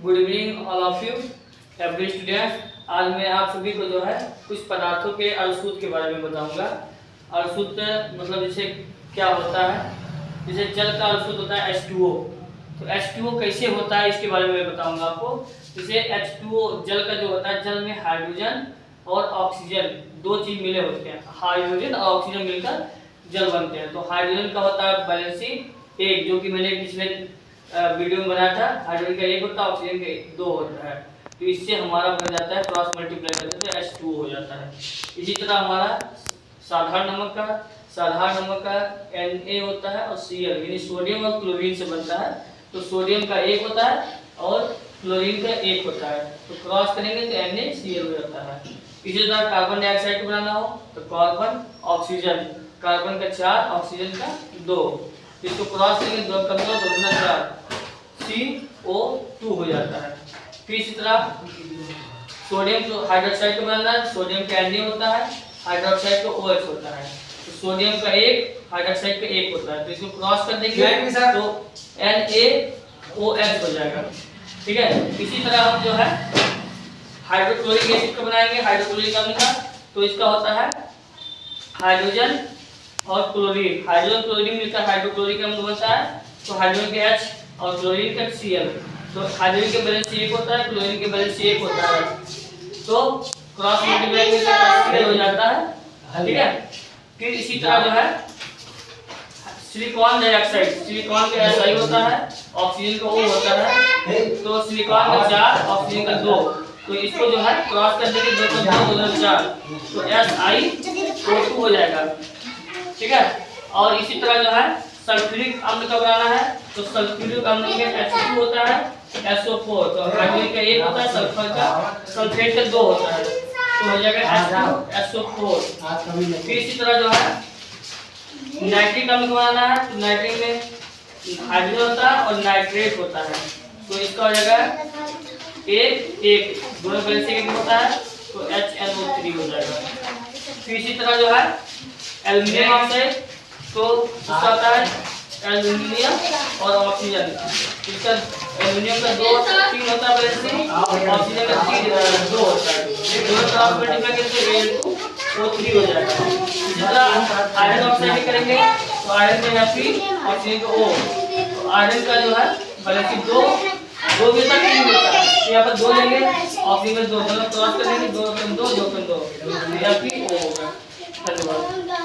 Good evening all of you every students. आज मैं आप सभी को जो है कुछ पदार्थों के अणुसूत्र के बारे में बताऊंगा। अणुसूत्र मतलब जैसे क्या होता है, जैसे जल का अणुसूत्र होता है H2O। तो H2O कैसे होता है इसके बारे में मैं बताऊंगा आपको। जैसे H2O जल का जो होता है, जल में हाइड्रोजन और ऑक्सीजन दो चीज मिले होते हैं। हाइड्रोजन और ऑक्सीजन मिलकर जल बनते हैं। तो हाइड्रोजन का होता है बैलेंसी 1, जो कि मैंने पिछले वीडियो में बनाया था। हाइड्रोजन का 1 होता है, ऑक्सीजन का 2 होता है। तो इससे हमारा बन जाता है, क्रॉस मल्टीप्लाई करते हैं तो H2O हो जाता है। इसी तरह हमारा साधारण नमक का Na होता है और Cl यानी सोडियम और क्लोरीन से बनता है। तो सोडियम का 1 होता है और क्लोरीन का 1 होता है। तो क्रॉस करेंगे तो NaCl हो जाता है। इसी तरह कार्बन डाइऑक्साइड को बनाना हो तो कार्बन ऑक्सीजन, कार्बन का 4 ऑक्सीजन का 2, इसको क्रॉस करेंगे 2 कम 2 2 4 CO2 हो जाता है। फिर इसी तरह सोडियम हाइड्रोक्साइड को बनाना है, सोडियम का Na होता है, हाइड्रोक्साइड का OH होता है। तो सोडियम का 1 हाइड्रोक्साइड का 1 होता है। तो इसको क्रॉस कर देंगे तो NaOH हो जाएगा। ठीक है। इसी तरह हम जो है हाइड्रोक्लोरिक एसिड को बनाएंगे, हाइड्रोक्लोरिक अम्ल का। तो इसका होता है हाइड्रोजन और क्लोरीन, हाइड्रोजन क्लोरीन मिलकर हाइड्रोक्लोरिक अम्ल बनता है। तो हाइड्रोजन का H और क्लोरीन का Cl। तो हाइड्रोजन के बैलेंस 1 होता है, क्लोरीन के बैलेंस 1 होता है। तो क्रॉस मल्टीप्लाई करके Cl हो जाता है। ठीक है। फिर इसी तरह जो है सिलिकॉन डाइऑक्साइड, सिलिकॉन का Si होता है, ऑक्सीजन का O होता है। तो सिलिकॉन का 4 ऑक्सीजन का 2, तो इसको जो है क्रॉस कर देंगे 2 2 4 तो SiO2 हो जाएगा। ठीक है। और इसी तरह जो है सल्फ्यूरिक अम्ल का बनाना है तो सल्फ्यूरिक अम्ल में H2 होता है, SO4। तो हाइड्रोजन का 1 होता है, सल्फर का सल्फेट का 2 होता है। तो हो जाएगा H2SO4। फिर इसी तरह जो है नाइट्रिक अम्ल का बनाना है तो नाइट्रिक में हाइड्रोजन होता है और नाइट्रेट होता है। तो इसका हो जाएगा 1 दोनों बैलेंस 1 होता है तो HNO3 हो जाएगा। फिर इसी तरह जो है एल्युमिनियम ऑक्साइड, तो उसका होता है एल्युमिनियम और ऑक्सीजन। इसका एल्युमिनियम का 2 3 होता है बैलेंस, ऑक्सीजन का 2 होता है। दोनों क्रॉस मल्टीप्लाई करके O3 हो जाएगा। इसी तरह आयरन ऑक्साइड करेंगे तो आयरन में Fe, ऑक्सीजन का O। तो आयरन का जो है बैलेंस 2 के साथ 3 होता है। तो यहाँ पर 2 लेंगे, ऑक्सीजन 2, दोनों क्रॉस कर लेंगे 2 2 2 2 Fe O होगा। धन्यवाद।